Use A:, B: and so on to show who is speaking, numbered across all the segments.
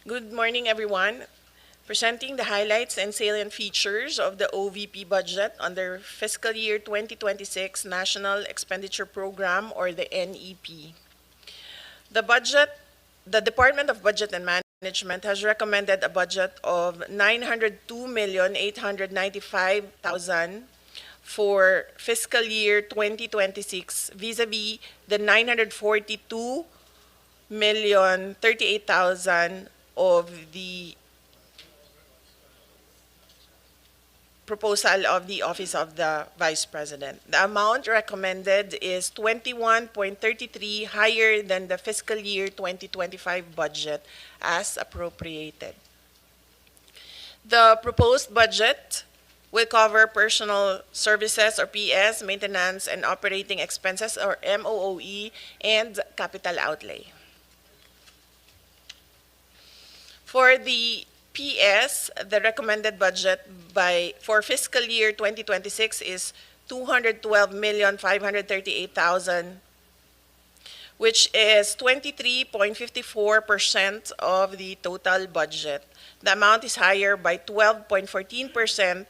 A: Good morning, everyone. Presenting the highlights and salient features of the OVP budget under fiscal year 2026 National Expenditure Program, or the NEP. The budget, the Department of Budget and Management has recommended a budget of 902,895,000 for fiscal year 2026 vis-a-vis the 942,038,000 of the proposal of the Office of the Vice President. The amount recommended is 21.33 higher than the fiscal year 2025 budget as appropriated. The proposed budget will cover personal services or PS, maintenance and operating expenses or MOOE, and capital outlay. For the PS, the recommended budget for fiscal year 2026 is 212,538,000, which is 23.54% of the total budget. The amount is higher by 12.14%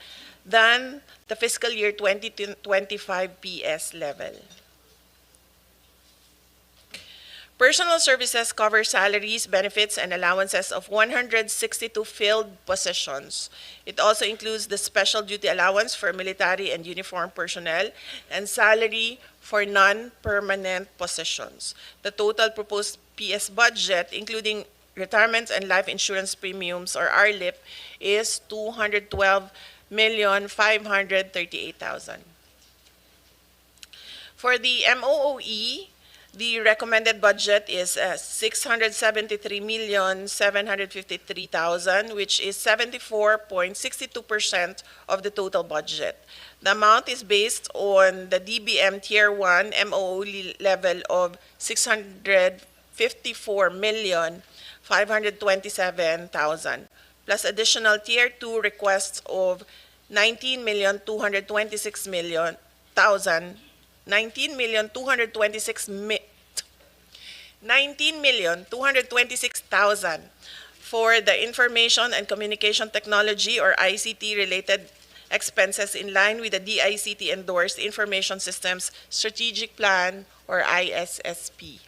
A: than the fiscal year 2025 PS level. Personal services cover salaries, benefits, and allowances of 162 filled positions. It also includes the special duty allowance for military and uniformed personnel and salary for non-permanent positions. The total proposed PS budget, including retirement and life insurance premiums or RLIP, is 212,538,000. For the MOOE, the recommended budget is 673,753,000, which is 74.62% of the total budget. The amount is based on the DBM Tier 1 MOOE level of 654,527,000, plus additional Tier 2 requests of 19,226,000 for the information and communication technology or ICT related expenses in line with the DICT endorsed Information Systems Strategic Plan or ISSP.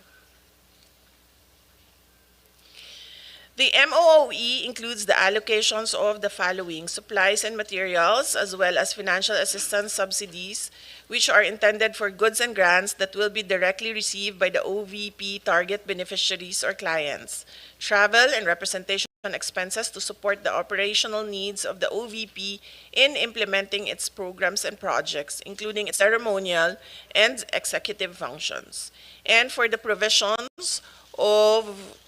A: The MOOE includes the allocations of the following: supplies and materials, as well as financial assistance subsidies, which are intended for goods and grants that will be directly received by the OVP target beneficiaries or clients, travel and representation expenses to support the operational needs of the OVP in implementing its programs and projects, including its ceremonial and executive functions, and for the provisions of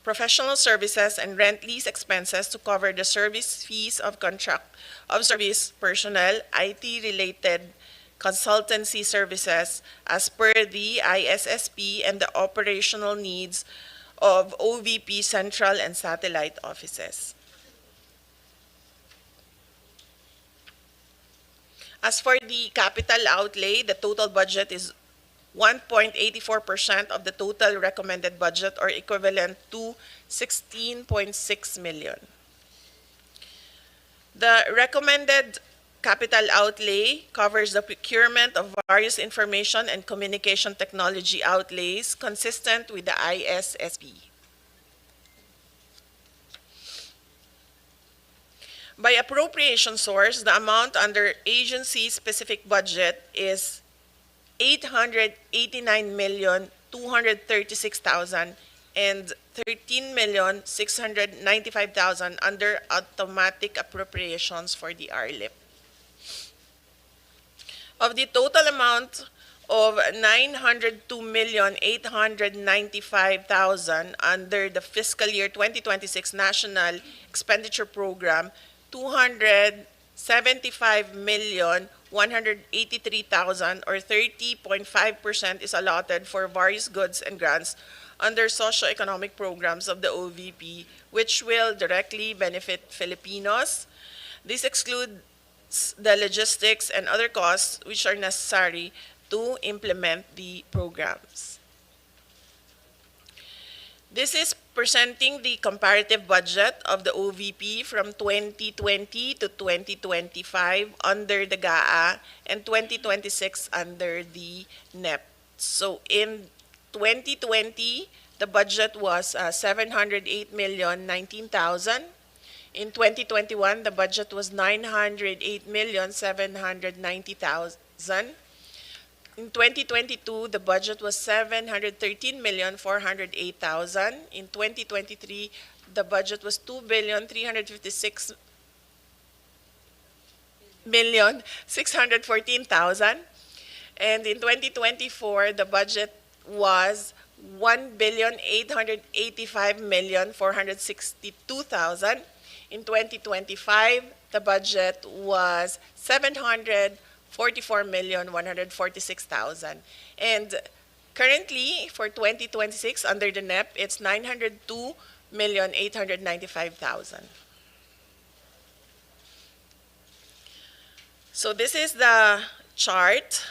A: professional services and rent lease expenses to cover the service fees of contract of service personnel, IT-related consultancy services as per the ISSP, and the operational needs of OVP central and satellite offices. As for the capital outlay, the total budget is 1.84% of the total recommended budget, or equivalent to 16.6 million. The recommended capital outlay covers the procurement of various information and communication technology outlays consistent with the ISSP. By appropriation source, the amount under agency-specific budget is 889,236,000 and 13,695,000 under automatic appropriations for the RLIP. Of the total amount of 902,895,000 under the fiscal year 2026 National Expenditure Program, 275,183,000 or 30.5% is allotted for various goods and grants under socio-economic programs of the OVP, which will directly benefit Filipinos. This excludes the logistics and other costs which are necessary to implement the programs. This is presenting the comparative budget of the OVP from 2020 to 2025 under the GAA and 2026 under the NEP. So in 2020, the budget was 708,019,000. In 2021, the budget was 908,790,000. In 2022, the budget was 713,408,000. In 2023, the budget was 2,356,614,000. And in 2024, the budget was 1,885,462,000. In 2025, the budget was 744,146,000. And currently, for 2026, under the NEP, it's 902,895,000. So this is the chart,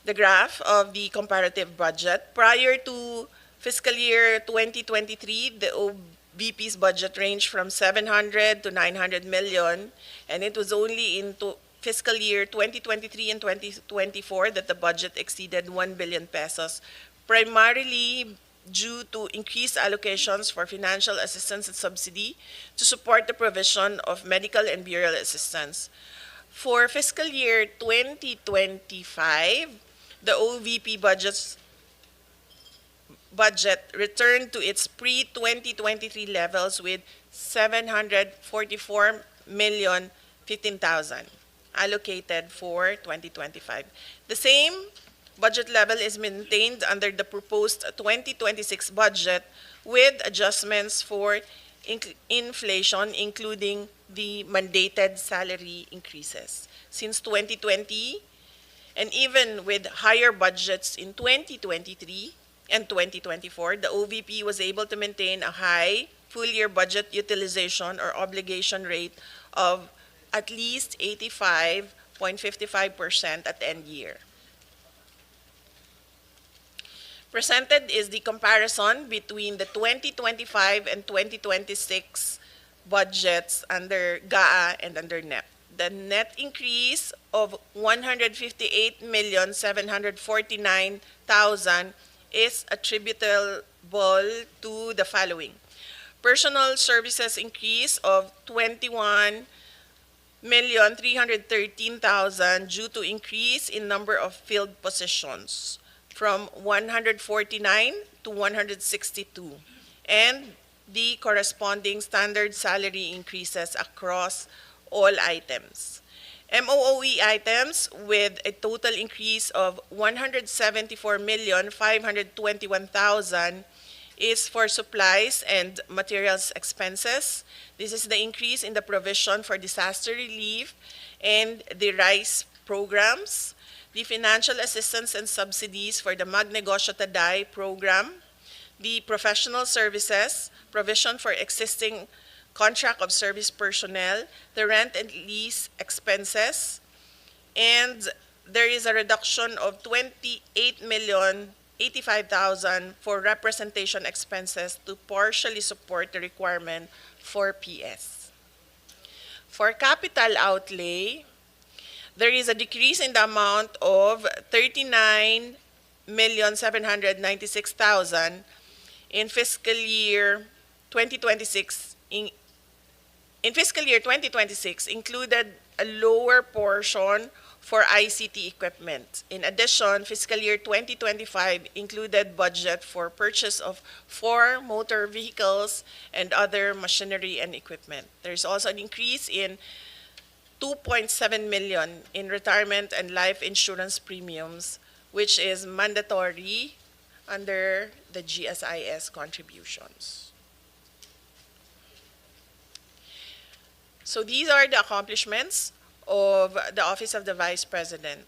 A: the graph of the comparative budget. Prior to fiscal year 2023, the OVP's budget ranged from 700 to 900 million, and it was only in fiscal year 2023 and 2024 that the budget exceeded 1 billion pesos, primarily due to increased allocations for financial assistance and subsidy to support the provision of medical and burial assistance. For fiscal year 2025, the OVP budget returned to its pre-2023 levels with 744,015,000 allocated for 2025. The same budget level is maintained under the proposed 2026 budget with adjustments for inflation, including the mandated salary increases. Since 2020, and even with higher budgets in 2023 and 2024, the OVP was able to maintain a high full-year budget utilization or obligation rate of at least 85.55% at end year. Presented is the comparison between the 2025 and 2026 budgets under GAA and under NEP. The net increase of 158,749,000 is attributable to the following: personal services increase of 21,313,000 due to increase in number of field positions from 149 to 162, and the corresponding standard salary increases across all items. MOOE items with a total increase of 174,521,000 is for supplies and materials expenses. This is the increase in the provision for disaster relief and the rice programs, the financial assistance and subsidies for the Magnegosyo Taday program, the professional services, provision for existing contract of service personnel, the rent and lease expenses, and there is a reduction of 28,085,000 for representation expenses to partially support the requirement for PS. For capital outlay, there is a decrease in the amount of 39,796,000 in fiscal year 2026. In fiscal year 2026, included a lower portion for ICT equipment. In addition, fiscal year 2025 included budget for purchase of 4 motor vehicles and other machinery and equipment. There's also an increase in 2.7 million in retirement and life insurance premiums, which is mandatory under the GSIS contributions. So these are the accomplishments of the Office of the Vice President.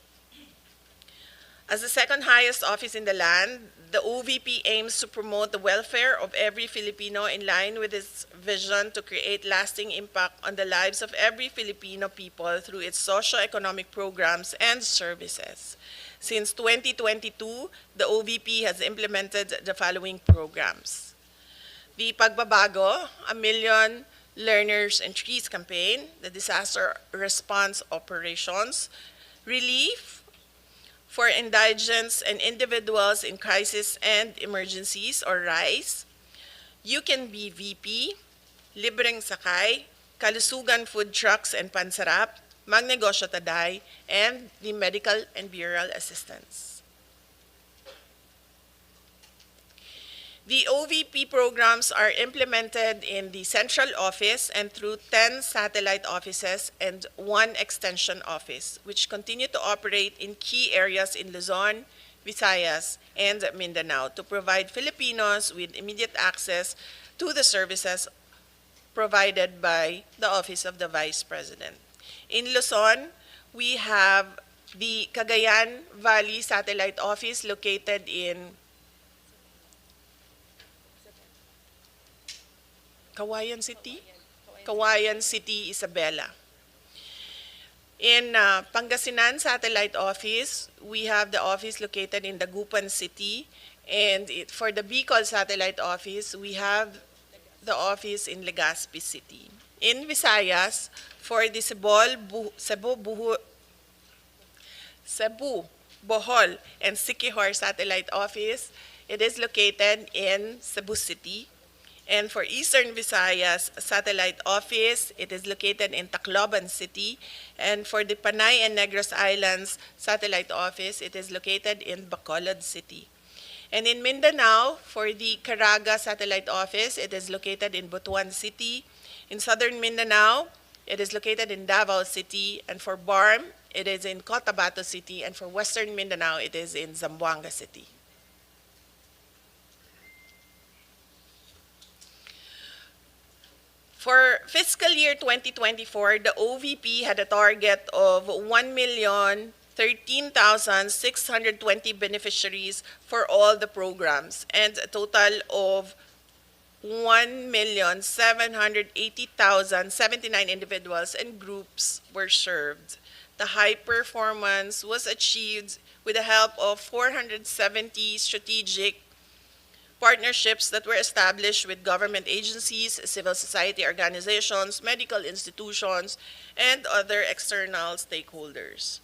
A: As the second highest office in the land, the OVP aims to promote the welfare of every Filipino in line with its vision to create lasting impact on the lives of every Filipino people through its socio-economic programs and services. Since 2022, the OVP has implemented the following programs: The Pagbabago, A Million Learners and Trees campaign, the disaster response operations, relief for indigents and individuals in crisis and emergencies, or RICE, You Can Be VP, Libreng Sakay, Kalusugan Food Trucks and Pansarap, Magnegosyo Taday, and the medical and burial assistance. The OVP programs are implemented in the central office and through 10 satellite offices and 1 extension office, which continue to operate in key areas in Luzon, Visayas, and Mindanao to provide Filipinos with immediate access to the services provided by the Office of the Vice President. In Luzon, we have the Cagayan Valley Satellite Office located in Kawayan City? Kawayan City, Isabela. In Pangasinan Satellite Office, we have the office located in Dagupan City. And for the Bicol Satellite Office, we have the office in Legazpi City. In Visayas, for the Cebu, Bohol, and Siquijor Satellite Office, it is located in Cebu City. And for Eastern Visayas Satellite Office, it is located in Tacloban City. And for the Panay and Negros Islands Satellite Office, it is located in Bacolod City. And in Mindanao, for the Caraga Satellite Office, it is located in Butuan City. In Southern Mindanao, it is located in Davao City. And for BARM, it is in Cotabato City. And for Western Mindanao, it is in Zamboanga City. For fiscal year 2024, the OVP had a target of 1,013,620 beneficiaries for all the programs, and a total of 1,780,079 individuals and groups were served. The high performance was achieved with the help of 470 strategic partnerships that were established with government agencies, civil society organizations, medical institutions, and other external stakeholders.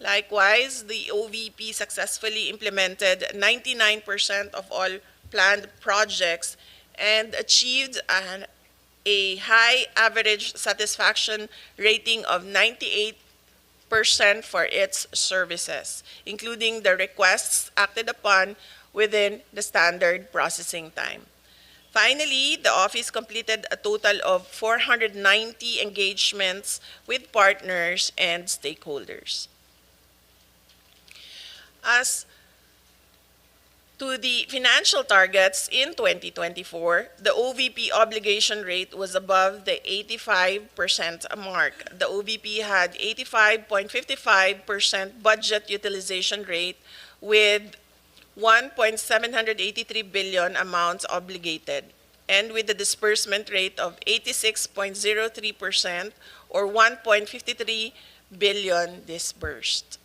A: Likewise, the OVP successfully implemented 99% of all planned projects and achieved a high average satisfaction rating of 98% for its services, including the requests acted upon within the standard processing time. Finally, the office completed a total of 490 engagements with partners and stakeholders. As to the financial targets in 2024, the OVP obligation rate was above the 85% mark. The OVP had 85.55% budget utilization rate with 1.783 billion amounts obligated, and with the disbursement rate of 86.03% or 1.53 billion disbursed.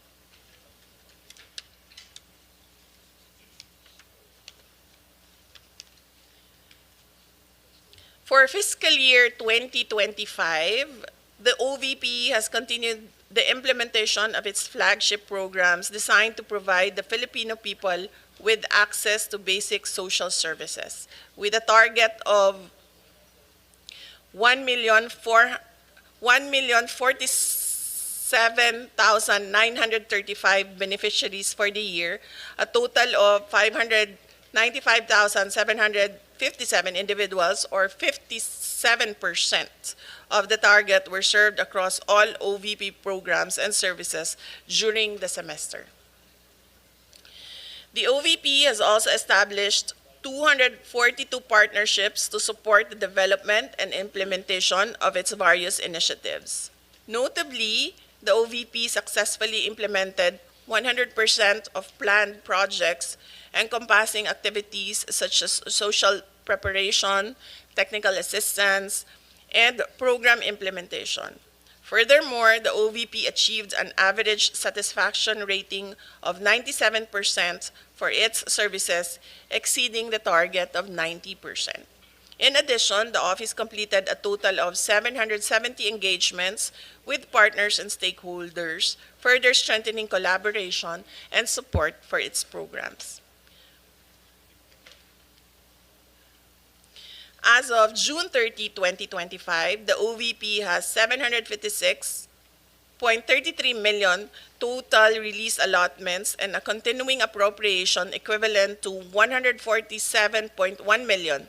A: For fiscal year 2025, the OVP has continued the implementation of its flagship programs designed to provide the Filipino people with access to basic social services, with a target of 1,047,935 beneficiaries for the year, a total of 595,757 individuals, or 57% of the target, were served across all OVP programs and services during the semester. The OVP has also established 242 partnerships to support the development and implementation of its various initiatives. Notably, the OVP successfully implemented 100% of planned projects encompassing activities such as social preparation, technical assistance, and program implementation. Furthermore, the OVP achieved an average satisfaction rating of 97% for its services, exceeding the target of 90%. In addition, the office completed a total of 770 engagements with partners and stakeholders, further strengthening collaboration and support for its programs. As of June 30, 2025, the OVP has 756.33 million total release allotments and a continuing appropriation equivalent to 147.1 million,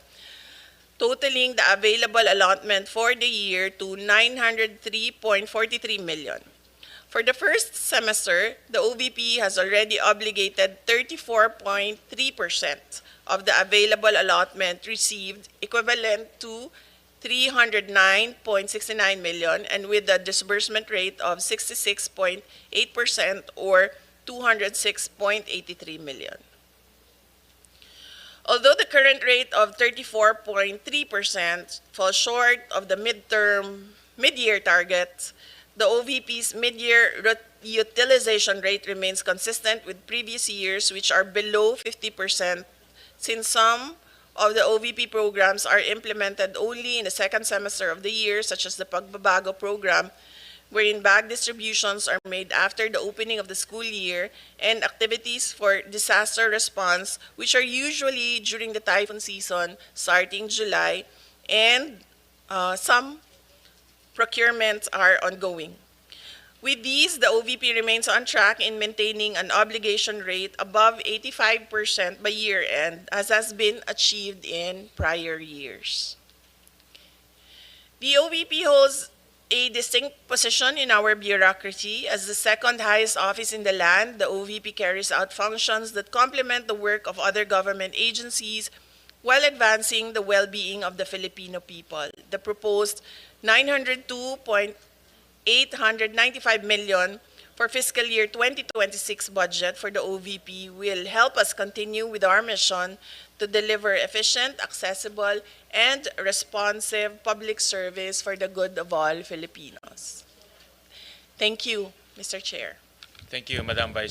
A: totaling the available allotment for the year to 903.43 million. For the first semester, the OVP has already obligated 34.3% of the available allotment received, equivalent to 309.69 million, and with a disbursement rate of 66.8% or 206.83 million. Although the current rate of 34.3% falls short of the mid-year target, the OVP's mid-year utilization rate remains consistent with previous years, which are below 50%, since some of the OVP programs are implemented only in the second semester of the year, such as the Pagbabago program, wherein bag distributions are made after the opening of the school year, and activities for disaster response, which are usually during the typhoon season starting July, and some procurements are ongoing. With these, the OVP remains on track in maintaining an obligation rate above 85% by year-end, as has been achieved in prior years. The OVP holds a distinct position in our bureaucracy. As the second highest office in the land, the OVP carries out functions that complement the work of other government agencies while advancing the well-being of the Filipino people. The proposed 902.895 million for fiscal year 2026 budget for the OVP will help us continue with our mission to deliver efficient, accessible, and responsive public service for the good of all Filipinos. Thank you, Mr. Chair.
B: Thank you, Madam Vice